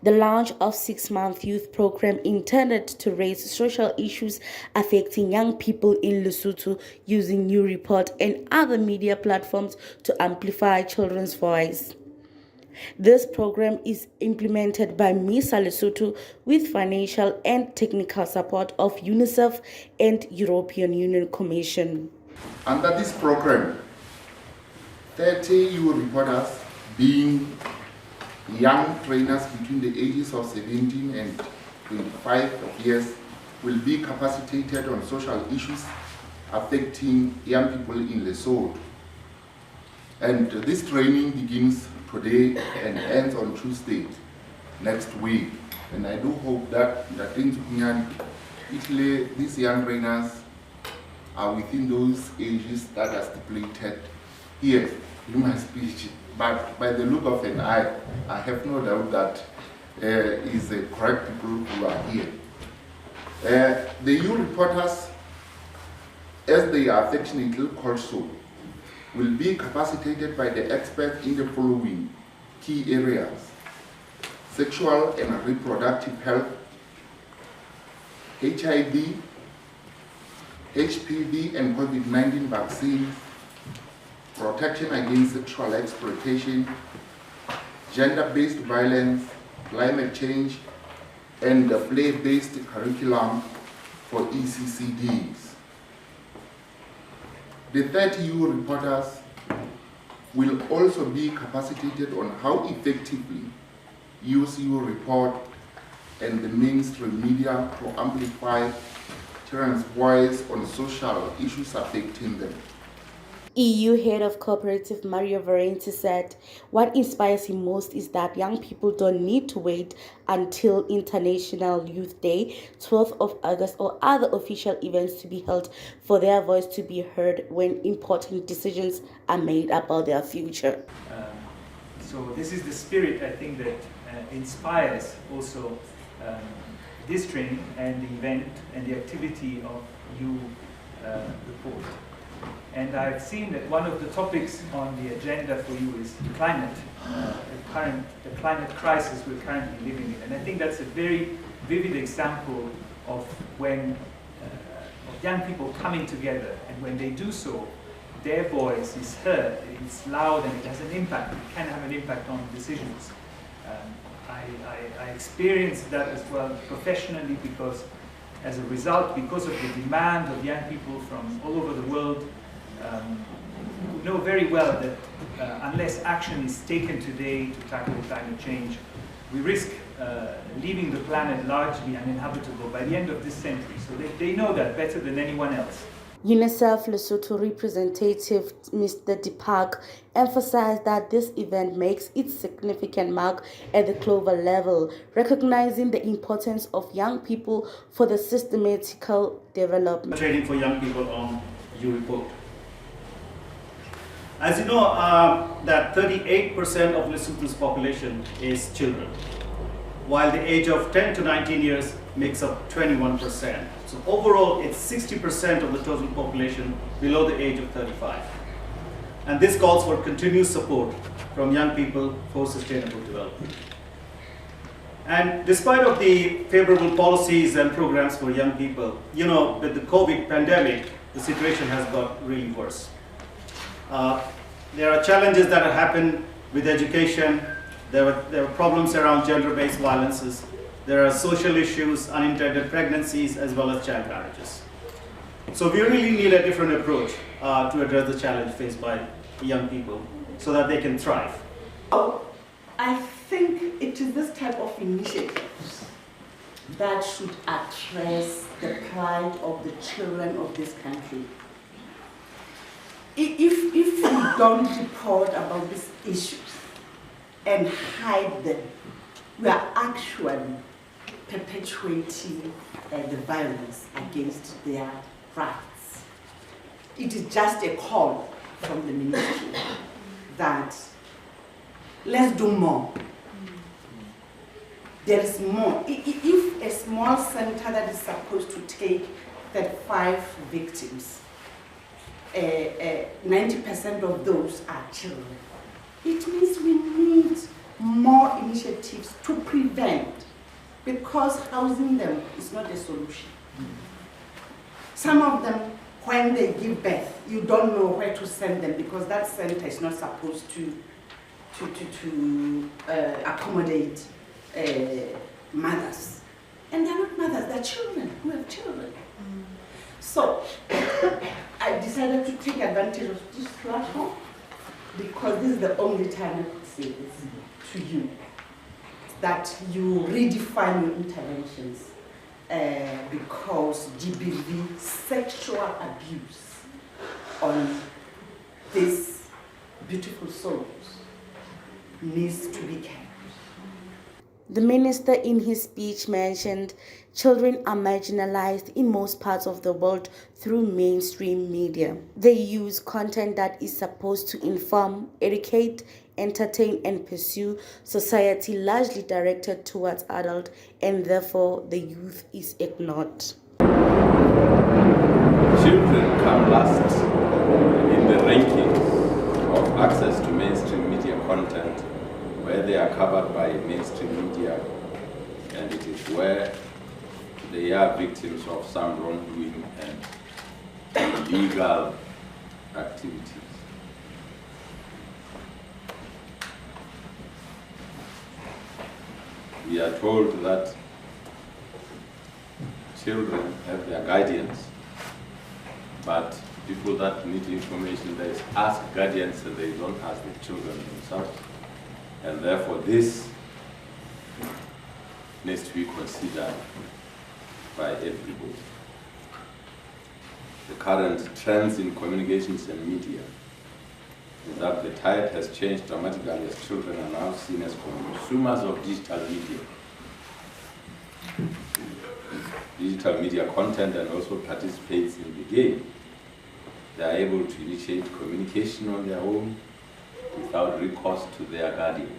The launch of 6-month youth program intended to raise social issues affecting young people in Lesotho using New Report and other media platforms to amplify children's voice. This program is implemented by MISA Lesotho with financial and technical support of UNICEF and European Union Commission. Under this program, 30 EU reporters, being young trainers between the ages of 17 and 25 years, will be capacitated on social issues affecting young people in Lesotho. And this training begins today and ends on Tuesday next week. And I do hope that these young trainers are within those ages that are stipulated here in my speech. But by the look of an eye, I have no doubt that is the correct people who are here. The EU reporters, as they are affectionately called so, will be capacitated by the experts in the following key areas: sexual and reproductive health, HIV, HPV and COVID-19 vaccines, protection against sexual exploitation, gender-based violence, climate change, and the play-based curriculum for ECCDs. The 30 EU reporters will also be capacitated on how effectively use EU report and the mainstream media to amplify children's voice on social issues affecting them. EU head of cooperative Mario Varenti said what inspires him most is that young people don't need to wait until International Youth Day, 12th of August, or other official events to be held for their voice to be heard when important decisions are made about their future. So this is the spirit, I think, that inspires also this training and the event and the activity of EU report. And I've seen that one of the topics on the agenda for you is climate, the climate crisis we're currently living in. And I think that's a very vivid example of when of young people coming together, and when they do so, their voice is heard, it's loud, and it has an impact. It can have an impact on decisions. I experienced that as well professionally, because as a result, because of the demand of young people from all over the world, we know very well that unless action is taken today to tackle climate change, we risk leaving the planet largely uninhabitable by the end of this century. So they know that better than anyone else. UNICEF Lesotho representative Mr. Deepak emphasized that this event makes its significant mark at the global level, recognizing the importance of young people for the systematical development. Training for young people on EU report. As you know, that 38% of Lesotho's population is children, while the age of 10 to 19 years makes up 21%. So overall, it's 60% of the total population below the age of 35. And this calls for continuous support from young people for sustainable development. And despite of the favorable policies and programs for young people, you know, with the COVID pandemic, the situation has got really worse. There are challenges that have happened with education. There were problems around gender-based violences. There are social issues, unintended pregnancies, as well as child marriages. So we really need a different approach to address the challenge faced by young people so that they can thrive. I think it is this type of initiatives that should address the plight of the children of this country. If we don't report about these issues and hide them, we are actually perpetuating the violence against their rights. It is just a call from the ministry that let's do more. There is more. If a small center that is supposed to take 35 victims, 90% of those are children, it means we need more initiatives to prevent, because housing them is not a solution. Some of them, when they give birth, you don't know where to send them because that center is not supposed to accommodate mothers. And they're not mothers, they're children who have children. So I decided to take advantage of this platform because this is the only time I could say this to you, that you redefine your interventions because GBV sexual abuse on these beautiful souls needs to be kept. The minister in his speech mentioned children are marginalized in most parts of the world through mainstream media. They use content that is supposed to inform, educate, entertain, and pursue society largely directed towards adult, and therefore the youth is ignored. Children come last in the rankings of access to mainstream media content, where they are covered by mainstream media, and it is where they are victims of some wrongdoing and illegal activities. We are told that children have their guardians, but people that need information, they ask guardians and they don't ask the children themselves. And therefore this needs to be considered by everybody. The current trends in communications and media is that the tide has changed dramatically as children are now seen as consumers of digital media. Digital media content and also participates in the game. They are able to initiate communication on their own without recourse to their guardians.